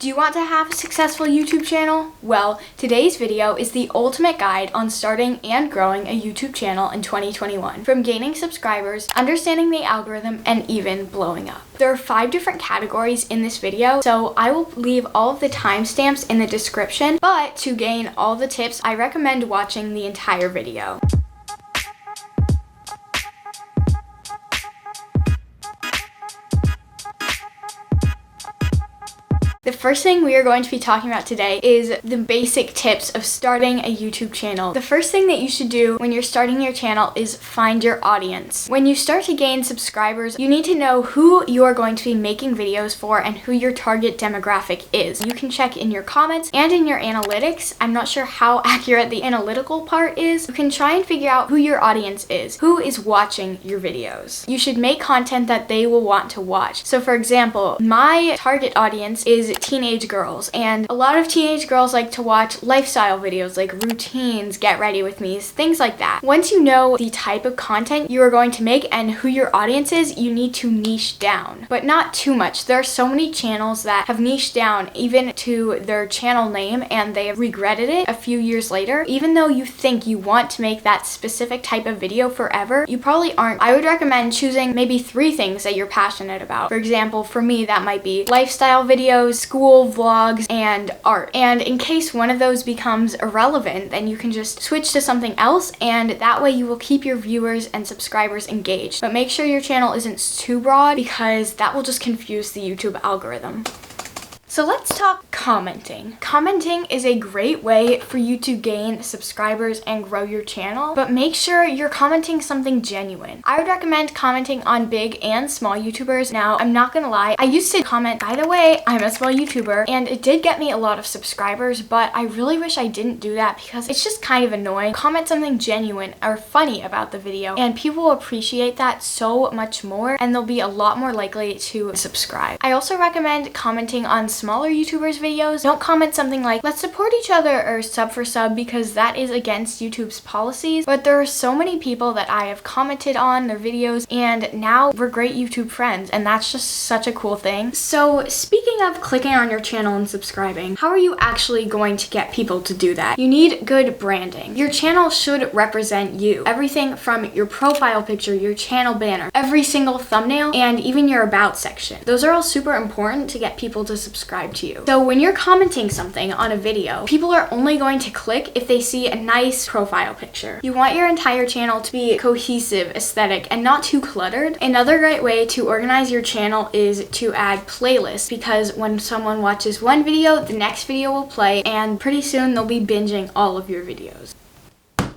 Do you want to have a successful YouTube channel? Well, today's video is the ultimate guide on starting and growing a YouTube channel in 2021. From gaining subscribers, understanding the algorithm, and even blowing up. There are 5 different categories in this video, so I will leave all of the timestamps in the description, but to gain all the tips, I recommend watching the entire video. The first thing we are going to be talking about today is the basic tips of starting a YouTube channel. The first thing that you should do when you're starting your channel is find your audience. When you start to gain subscribers, you need to know who you are going to be making videos for and who your target demographic is. You can check in your comments and in your analytics. I'm not sure how accurate the analytical part is. You can try and figure out who your audience is, who is watching your videos. You should make content that they will want to watch. So for example, my target audience is teenage girls, and a lot of teenage girls like to watch lifestyle videos like routines, get ready with me's, things like that. Once you know the type of content you are going to make and who your audience is, you need to niche down, but not too much. There are so many channels that have niched down even to their channel name and they have regretted it a few years later. Even though you think you want to make that specific type of video forever, you probably aren't. I would recommend choosing maybe 3 things that you're passionate about. For example, for me, that might be lifestyle videos, school vlogs, and art. And in case one of those becomes irrelevant, then you can just switch to something else, and that way you will keep your viewers and subscribers engaged. But make sure your channel isn't too broad because that will just confuse the YouTube algorithm. So let's talk commenting. Commenting is a great way for you to gain subscribers and grow your channel, but make sure you're commenting something genuine. I would recommend commenting on big and small YouTubers. Now, I'm not gonna lie, I used to comment, by the way, I'm a small YouTuber, and it did get me a lot of subscribers, but I really wish I didn't do that because it's just kind of annoying. Comment something genuine or funny about the video, and people will appreciate that so much more, and they'll be a lot more likely to subscribe. I also recommend commenting on smaller YouTubers' videos. Don't comment something like, let's support each other or sub for sub, because that is against YouTube's policies. But there are so many people that I have commented on their videos and now we're great YouTube friends, and that's just such a cool thing. So speaking of clicking on your channel and subscribing, how are you actually going to get people to do that? You need good branding. Your channel should represent you. Everything from your profile picture, your channel banner, every single thumbnail, and even your about section. Those are all super important to get people to subscribe to you. So when you're commenting something on a video, people are only going to click if they see a nice profile picture. You want your entire channel to be cohesive, aesthetic, and not too cluttered. Another great way to organize your channel is to add playlists, because when someone watches one video, the next video will play, and pretty soon they'll be binging all of your videos.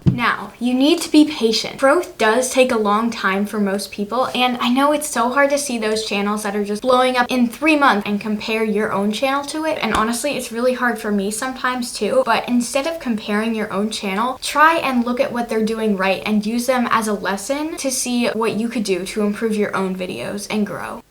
Now, you need to be patient. Growth does take a long time for most people, and I know it's so hard to see those channels that are just blowing up in 3 months and compare your own channel to it. And honestly, it's really hard for me sometimes too. But instead of comparing your own channel, try and look at what they're doing right and use them as a lesson to see what you could do to improve your own videos and grow.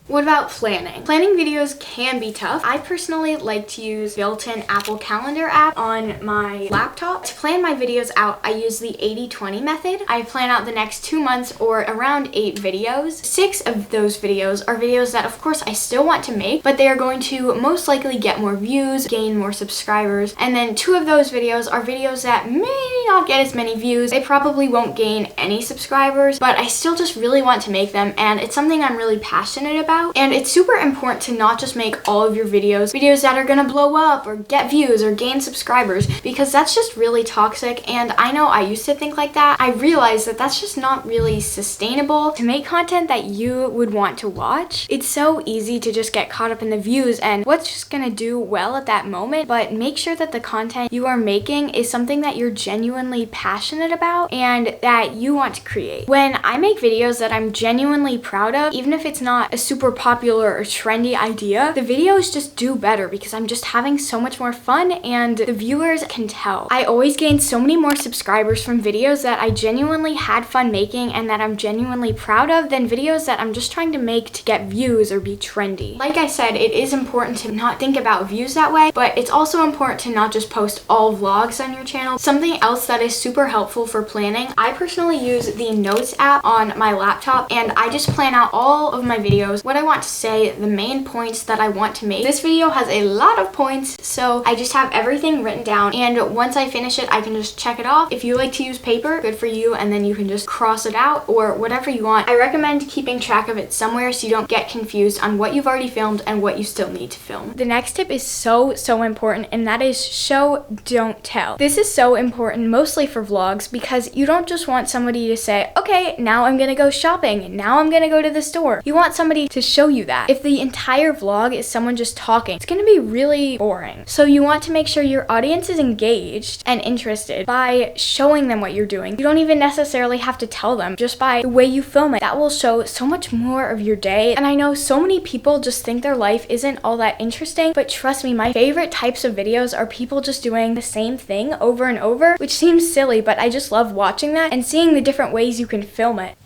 What about planning? Planning videos can be tough. I personally like to use built-in Apple Calendar app on my laptop. To plan my videos out, I use the 80-20 method. I plan out the next 2 months or around 8 videos. 6 of those videos are videos that of course I still want to make, but they are going to most likely get more views, gain more subscribers. And then 2 of those videos are videos that may not get as many views. They probably won't gain any subscribers, but I still just really want to make them, and it's something I'm really passionate about. And it's super important to not just make all of your videos that are gonna blow up or get views or gain subscribers, because that's just really toxic. And I know I used to think like that. I realized that that's just not really sustainable. To make content that you would want to watch, it's so easy to just get caught up in the views and what's just gonna do well at that moment. But make sure that the content you are making is something that you're genuinely passionate about and that you want to create. When I make videos that I'm genuinely proud of, even if it's not a super popular or trendy idea, the videos just do better because I'm just having so much more fun and the viewers can tell. I always gain so many more subscribers from videos that I genuinely had fun making and that I'm genuinely proud of than videos that I'm just trying to make to get views or be trendy. Like I said, it is important to not think about views that way, but it's also important to not just post all vlogs on your channel. Something else that is super helpful for planning, I personally use the Notes app on my laptop, and I just plan out all of my videos, what what I want to say, the main points that I want to make. This video has a lot of points, so I just have everything written down, and once I finish it, I can just check it off. If you like to use paper, good for you, and then you can just cross it out or whatever you want. I recommend keeping track of it somewhere so you don't get confused on what you've already filmed and what you still need to film. The next tip is so important, and that is show, don't tell. This is so important, mostly for vlogs, because you don't just want somebody to say, okay, now I'm gonna go shopping, now I'm gonna go to the store. You want somebody to show you that. If the entire vlog is someone just talking, it's gonna be really boring. So you want to make sure your audience is engaged and interested by showing them what you're doing. You don't even necessarily have to tell them, just by the way you film it. That will show so much more of your day. And I know so many people just think their life isn't all that interesting, but trust me, my favorite types of videos are people just doing the same thing over and over, which seems silly, but I just love watching that and seeing the different ways you can film it.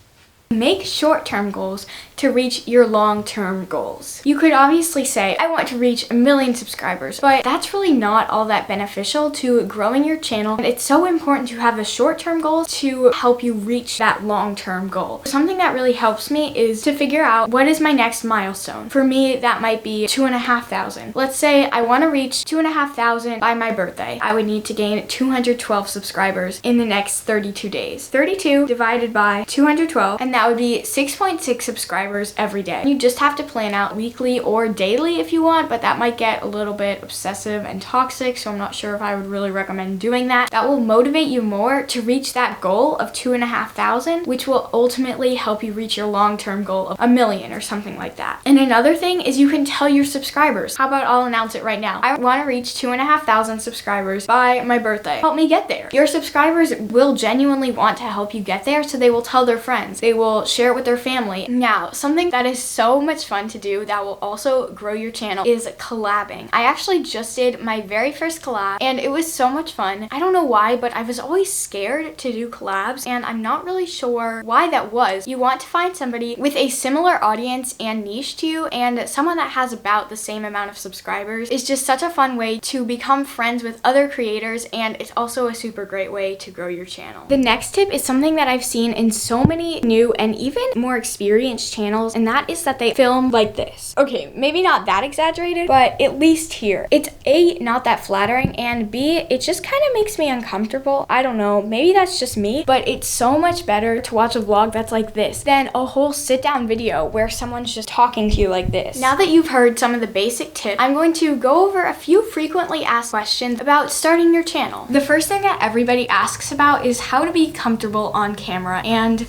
Make short-term goals to reach your long-term goals. You could obviously say, I want to reach 1 million subscribers, but that's really not all that beneficial to growing your channel. And it's so important to have the short-term goals to help you reach that long-term goal. Something that really helps me is to figure out what is my next milestone. For me, that might be 2,500. Let's say I want to reach 2,500 by my birthday. I would need to gain 212 subscribers in the next 32 days. 32 divided by 212, and that would be 6.6 subscribers every day. You just have to plan out weekly or daily if you want, but that might get a little bit obsessive and toxic, so I'm not sure if I would really recommend doing that. That will motivate you more to reach that goal of 2,500, which will ultimately help you reach your long-term goal of 1 million or something like that. And another thing is you can tell your subscribers. How about I'll announce it right now? I want to reach 2,500 subscribers by my birthday. Help me get there. Your subscribers will genuinely want to help you get there, so they will tell their friends. They will share it with their family. Now, something that is so much fun to do that will also grow your channel is collabing. I actually just did my very first collab, and it was so much fun. I don't know why, but I was always scared to do collabs, and I'm not really sure why that was. You want to find somebody with a similar audience and niche to you, and someone that has about the same amount of subscribers. Is just such a fun way to become friends with other creators, and it's also a super great way to grow your channel. The next tip is something that I've seen in so many new and even more experienced channels, and that is that they film like this. Okay, maybe not that exaggerated, but at least here. It's A, not that flattering, and B, it just kind of makes me uncomfortable. I don't know, maybe that's just me, but it's so much better to watch a vlog that's like this than a whole sit-down video where someone's just talking to you like this. Now that you've heard some of the basic tips, I'm going to go over a few frequently asked questions about starting your channel. The first thing that everybody asks about is how to be comfortable on camera, and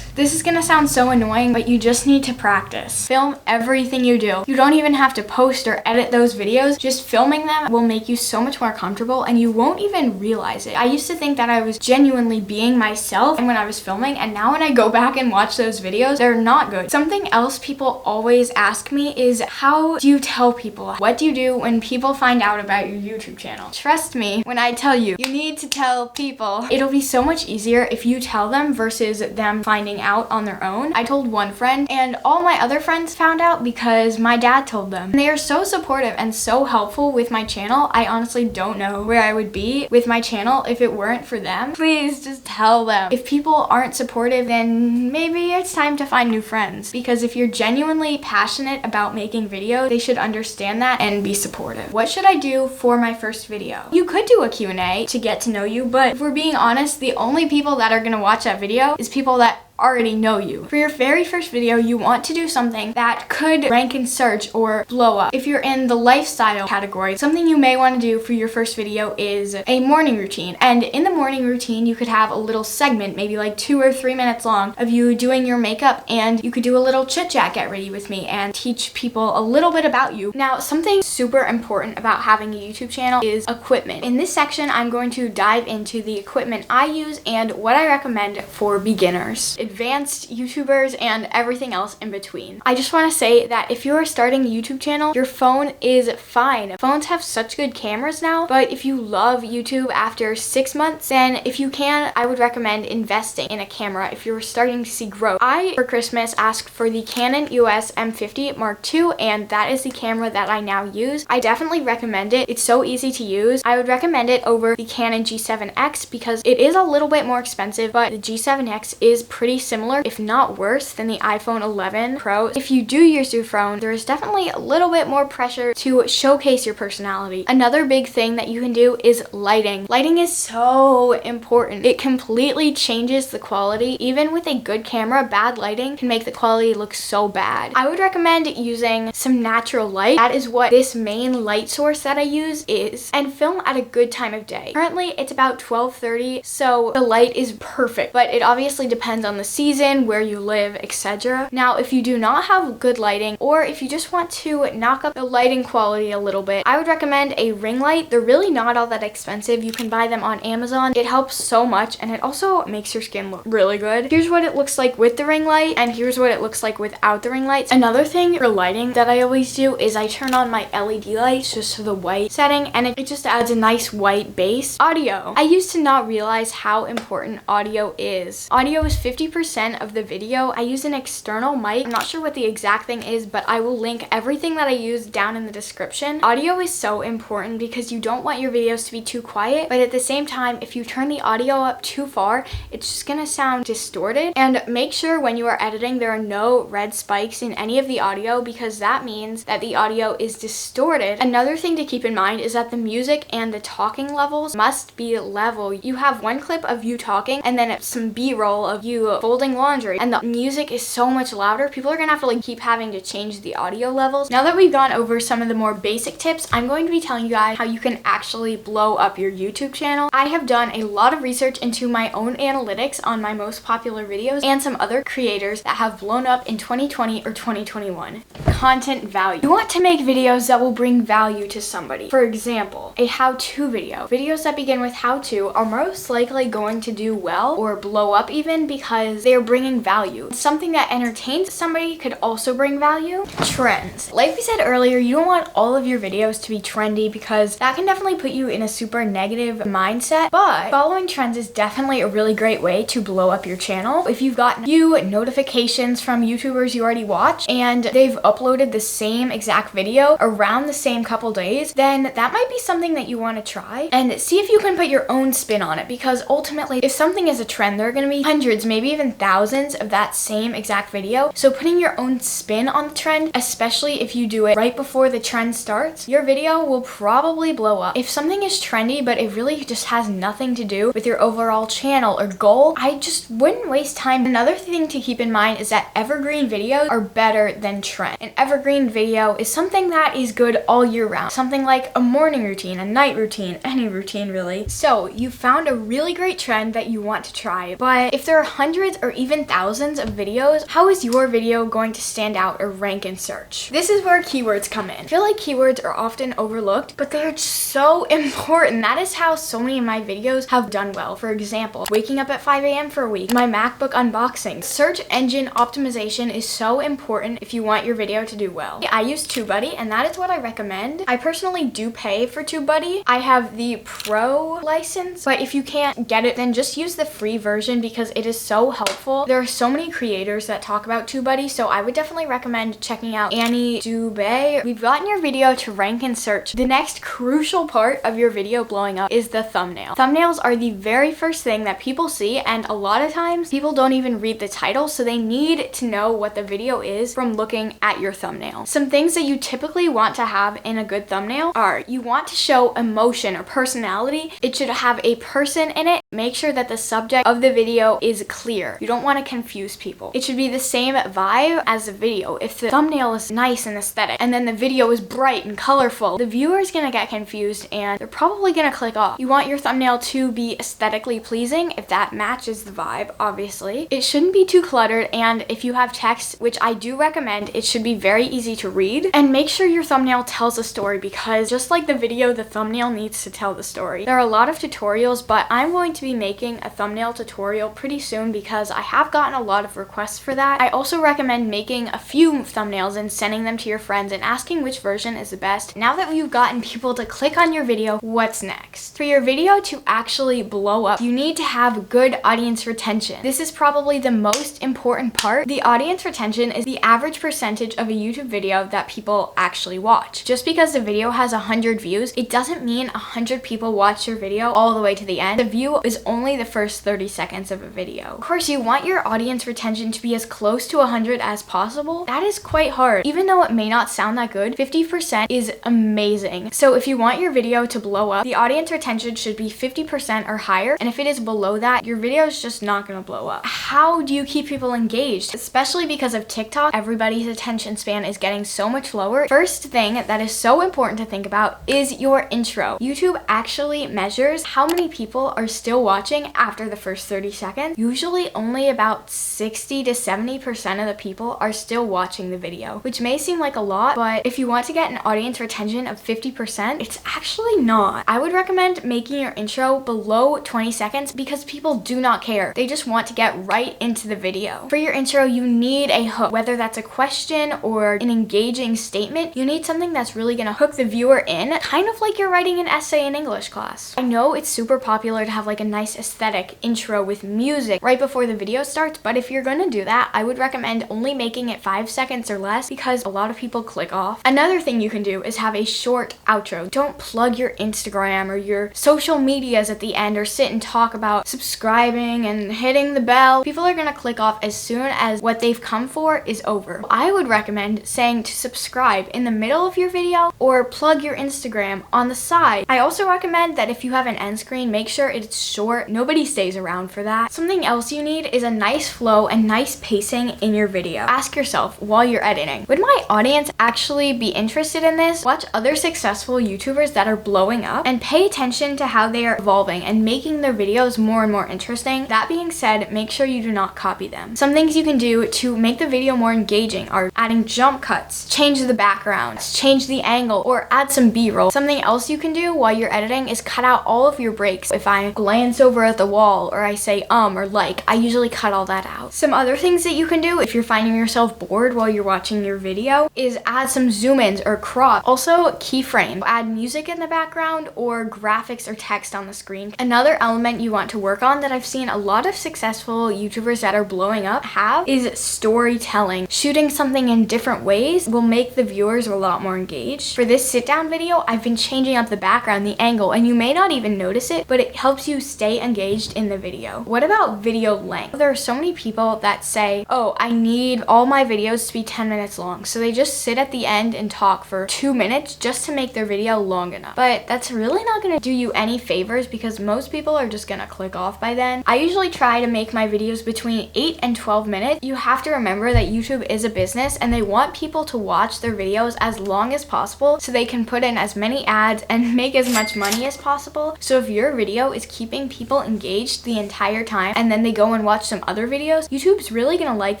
this is gonna sound so annoying, but you just need to practice. Film everything you do. You don't even have to post or edit those videos. Just filming them will make you so much more comfortable, and you won't even realize it. I used to think that I was genuinely being myself and when I was filming, and now when I go back and watch those videos, they're not good. Something else people always ask me is, how do you tell people? What do you do when people find out about your YouTube channel? Trust me when I tell you, you need to tell people. It'll be so much easier if you tell them versus them finding out on their own. I told one friend, and all my other friends found out because my dad told them. And they are so supportive and so helpful with my channel. I honestly don't know where I would be with my channel if it weren't for them. Please just tell them. If people aren't supportive, then maybe it's time to find new friends, because if you're genuinely passionate about making videos, they should understand that and be supportive. What should I do for my first video? You could do a Q&A to get to know you, but if we're being honest, the only people that are gonna watch that video is people that already know you. For your very first video, you want to do something that could rank in search or blow up. If you're in the lifestyle category, something you may want to do for your first video is a morning routine. And in the morning routine, you could have a little segment, maybe like 2 or 3 minutes long, of you doing your makeup, and you could do a little chit chat, get ready with me, and teach people a little bit about you. Now, something super important about having a YouTube channel is equipment. In this section, I'm going to dive into the equipment I use and what I recommend for beginners, advanced YouTubers, and everything else in between. I just want to say that if you are starting a YouTube channel, your phone is fine. Phones have such good cameras now, but if you love YouTube after 6 months, then if you can, I would recommend investing in a camera if you're starting to see growth. I, for Christmas, asked for the Canon EOS M50 Mark II, and that is the camera that I now use. I definitely recommend it. It's so easy to use. I would recommend it over the Canon G7X because it is a little bit more expensive, but the G7X is pretty pretty similar, if not worse, than the iPhone 11 Pro. If you do use your phone, there is definitely a little bit more pressure to showcase your personality. Another big thing that you can do is lighting. Lighting is so important. It completely changes the quality. Even with a good camera, bad lighting can make the quality look so bad. I would recommend using some natural light. That is what this main light source that I use is, and film at a good time of day. Currently, it's about 12:30, so the light is perfect, but it obviously depends on the season, where you live, etc. Now, if you do not have good lighting, or if you just want to knock up the lighting quality a little bit, I would recommend a ring light. They're really not all that expensive. You can buy them on Amazon. It helps so much, and it also makes your skin look really good. Here's what it looks like with the ring light, and here's what it looks like without the ring lights. Another thing for lighting that I always do is I turn on my LED lights just to the white setting, and it just adds a nice white base. Audio. I used to not realize how important audio is. Audio is 50% of the video. I use an external mic. I'm not sure what the exact thing is, but I will link everything that I use down in the description. Audio is so important because you don't want your videos to be too quiet, but at the same time, if you turn the audio up too far, it's just gonna sound distorted. And make sure when you are editing there are no red spikes in any of the audio, because that means that the audio is distorted. Another thing to keep in mind is that the music and the talking levels must be level. You have one clip of you talking and then some B-roll of you folding laundry, and the music is so much louder. People are gonna have to like keep having to change the audio levels. Now that we've gone over some of the more basic tips, I'm going to be telling you guys how you can actually blow up your YouTube channel. I have done a lot of research into my own analytics on my most popular videos and some other creators that have blown up in 2020 or 2021. Content value. You want to make videos that will bring value to somebody. For example, a how-to video. Videos that begin with how-to are most likely going to do well or blow up even because they are bringing value. Something that entertains somebody could also bring value. Trends. Like we said earlier, you don't want all of your videos to be trendy because that can definitely put you in a super negative mindset, but following trends is definitely a really great way to blow up your channel. If you've gotten few notifications from YouTubers you already watch and they've uploaded the same exact video around the same couple days, then that might be something that you want to try and see if you can put your own spin on it, because ultimately if something is a trend, there are going to be hundreds, maybe even thousands of that same exact video. So putting your own spin on the trend, especially if you do it right before the trend starts, your video will probably blow up. If something is trendy but it really just has nothing to do with your overall channel or goal, I just wouldn't waste time. Another thing to keep in mind is that evergreen videos are better than trend. An evergreen video is something that is good all year round. Something like a morning routine, a night routine, any routine really. So you found a really great trend that you want to try, but if there are hundreds or even thousands of videos, how is your video going to stand out or rank in search? This is where keywords come in. I feel like keywords are often overlooked, but they're just so important. That is how so many of my videos have done well. For example, waking up at 5 a.m. for a week, my MacBook unboxing. Search engine optimization is so important if you want your video to do well. I use TubeBuddy, and that is what I recommend. I personally do pay for TubeBuddy. I have the Pro license, but if you can't get it, then just use the free version because it is so helpful. There are so many creators that talk about TubeBuddy, so I would definitely recommend checking out Annie Dubé. We've gotten your video to rank in search. The next crucial part of your video blowing up is the thumbnail. Thumbnails are the very first thing that people see, and a lot of times people don't even read the title, so they need to know what the video is from looking at your thumbnail. Some things that you typically want to have in a good thumbnail are you want to show emotion or personality. It should have a person in it. Make sure that the subject of the video is clear. You don't want to confuse people. It should be the same vibe as the video. If the thumbnail is nice and aesthetic and then the video is bright and colorful, the viewer is going to get confused and they're probably going to click off. You want your thumbnail to be aesthetically pleasing if that matches the vibe, obviously. It shouldn't be too cluttered, and if you have text, which I do recommend, it should be very easy to read. And make sure your thumbnail tells a story, because just like the video, the thumbnail needs to tell the story. There are a lot of tutorials, but I'm going to be making a thumbnail tutorial pretty soon because I have gotten a lot of requests for that. I also recommend making a few thumbnails and sending them to your friends and asking which version is the best. Now that you've gotten people to click on your video, what's next? For your video to actually blow up, you need to have good audience retention. This is probably the most important part. The audience retention is the average percentage of a YouTube video that people actually watch. Just because the video has 100 views, it doesn't mean 100 people watch your video all the way to the end. The view is only the first 30 seconds of a video. Of course, course, you want your audience retention to be as close to 100 as possible. That is quite hard. Even though it may not sound that good, 50% is amazing. So if you want your video to blow up, the audience retention should be 50% or higher. And if it is below that, your video is just not gonna blow up. How do you keep people engaged? Especially because of TikTok, everybody's attention span is getting so much lower. First thing that is so important to think about is your intro. YouTube actually measures how many people are still watching after the first 30 seconds. Usually only about 60 to 70% of the people are still watching the video, which may seem like a lot, but if you want to get an audience retention of 50%, it's actually not. I would recommend making your intro below 20 seconds because people do not care. They just want to get right into the video. For your intro, you need a hook, whether that's a question or an engaging statement. You need something that's really gonna hook the viewer in, kind of like you're writing an essay in English class. I know it's super popular to have like a nice aesthetic intro with music right before the video starts, but if you're gonna do that, I would recommend only making it 5 seconds or less because a lot of people click off. Another thing you can do is have a short outro. Don't plug your Instagram or your social medias at the end or sit and talk about subscribing and hitting the bell. People are gonna click off as soon as what they've come for is over. I would recommend saying to subscribe in the middle of your video or plug your Instagram on the side. I also recommend that if you have an end screen, make sure it's short. Nobody stays around for that. Something else you need is a nice flow and nice pacing in your video. Ask yourself while you're editing, would my audience actually be interested in this? Watch other successful YouTubers that are blowing up and pay attention to how they are evolving and making their videos more and more interesting. That being said, make sure you do not copy them. Some things you can do to make the video more engaging are adding jump cuts, change the background, change the angle, or add some B-roll. Something else you can do while you're editing is cut out all of your breaks. If I glance over at the wall or I say or like, I usually cut all that out. Some other things that you can do if you're finding yourself bored while you're watching your video is add some zoom-ins or crop. Also keyframe. Add music in the background or graphics or text on the screen. Another element you want to work on that I've seen a lot of successful YouTubers that are blowing up have is storytelling. Shooting something in different ways will make the viewers a lot more engaged. For this sit down video, I've been changing up the background, the angle, and you may not even notice it, but it helps you stay engaged in the video. What about video length? There are so many people that say, oh, I need all my videos to be 10 minutes long. So they just sit at the end and talk for 2 minutes just to make their video long enough. But that's really not gonna do you any favors because most people are just gonna click off by then. I usually try to make my videos between 8 and 12 minutes. You have to remember that YouTube is a business and they want people to watch their videos as long as possible so they can put in as many ads and make as much money as possible. So if your video is keeping people engaged the entire time and then they go and watch some other videos, YouTube's really gonna like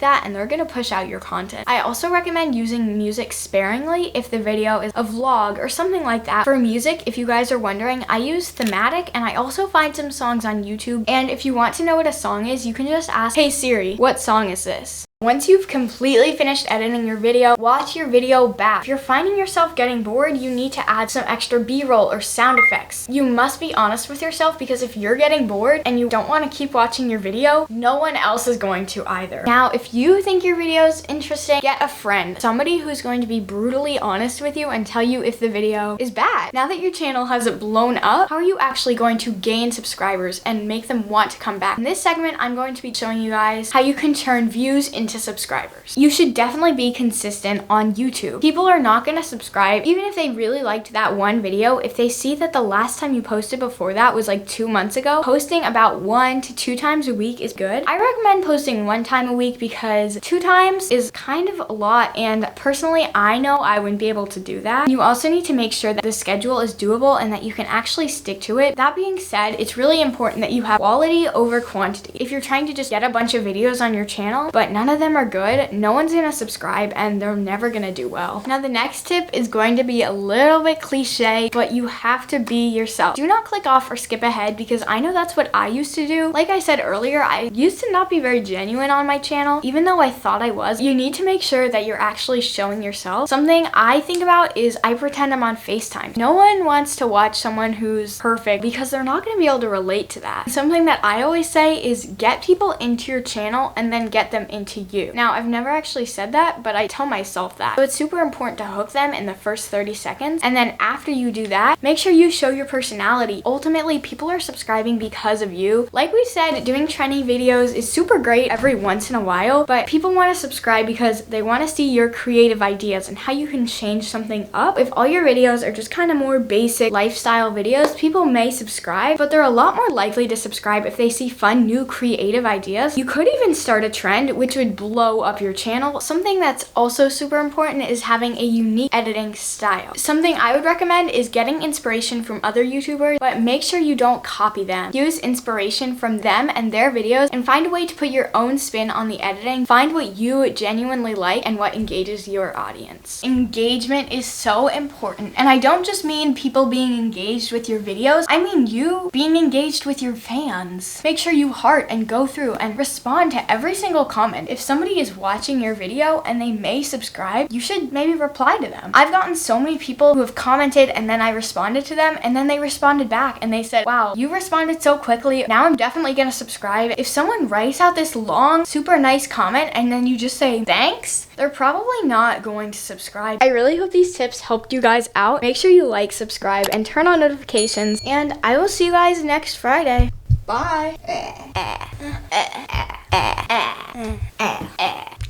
that and they're gonna push out your content. I also recommend using music sparingly if the video is a vlog or something like that. For music, if you guys are wondering, I use Thematic and I also find some songs on YouTube. And if you want to know what a song is, you can just ask, hey Siri, what song is this? Once you've completely finished editing your video, watch your video back. If you're finding yourself getting bored, you need to add some extra B-roll or sound effects. You must be honest with yourself because if you're getting bored and you don't want to keep watching your video, no one else is going to either. Now, if you think your video is interesting, get a friend, somebody who's going to be brutally honest with you and tell you if the video is bad. Now that your channel has blown up, how are you actually going to gain subscribers and make them want to come back? In this segment, I'm going to be showing you guys how you can turn views into subscribers. You should definitely be consistent on YouTube. People are not going to subscribe even if they really liked that one video. If they see that the last time you posted before that was like 2 months ago, posting about 1 to 2 times a week is good. I recommend posting 1 time a week because 2 times is kind of a lot, and personally I know I wouldn't be able to do that. You also need to make sure that the schedule is doable and that you can actually stick to it. That being said, it's really important that you have quality over quantity. If you're trying to just get a bunch of videos on your channel but none of them are good, no one's gonna subscribe and they're never gonna do well. Now the next tip is going to be a little bit cliche, but you have to be yourself. Do not click off or skip ahead because I know that's what I used to do. Like I said earlier, I used to not be very genuine on my channel, even though I thought I was. You need to make sure that you're actually showing yourself. Something I think about is I pretend I'm on FaceTime. No one wants to watch someone who's perfect because they're not gonna be able to relate to that. Something that I always say is get people into your channel and then get them into you. Now, I've never actually said that, but I tell myself that. So it's super important to hook them in the first 30 seconds. And then after you do that, make sure you show your personality. Ultimately, people are subscribing because of you. Like we said, doing trending videos is super great every once in a while, but people want to subscribe because they want to see your creative ideas and how you can change something up. If all your videos are just kind of more basic lifestyle videos, people may subscribe, but they're a lot more likely to subscribe if they see fun, new, creative ideas. You could even start a trend which would blow up your channel. Something that's also super important is having a unique editing style. Something I would recommend is getting inspiration from other YouTubers, but make sure you don't copy them. Use inspiration from them and their videos and find a way to put your own spin on the editing. Find what you genuinely like and what engages your audience. Engagement is so important, and I don't just mean people being engaged with your videos, I mean you being engaged with your fans. Make sure you heart and go through and respond to every single comment. If somebody is watching your video and they may subscribe, you should maybe reply to them. I've gotten so many people who have commented and then I responded to them and then they responded back and they said, wow, you responded so quickly, now I'm definitely gonna subscribe. If someone writes out this long, super nice comment and then you just say thanks, they're probably not going to subscribe. I really hope these tips helped you guys out. Make sure you like, subscribe, and turn on notifications, and I will see you guys next Friday. Bye.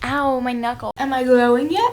Ow, my knuckle. Am I glowing yet?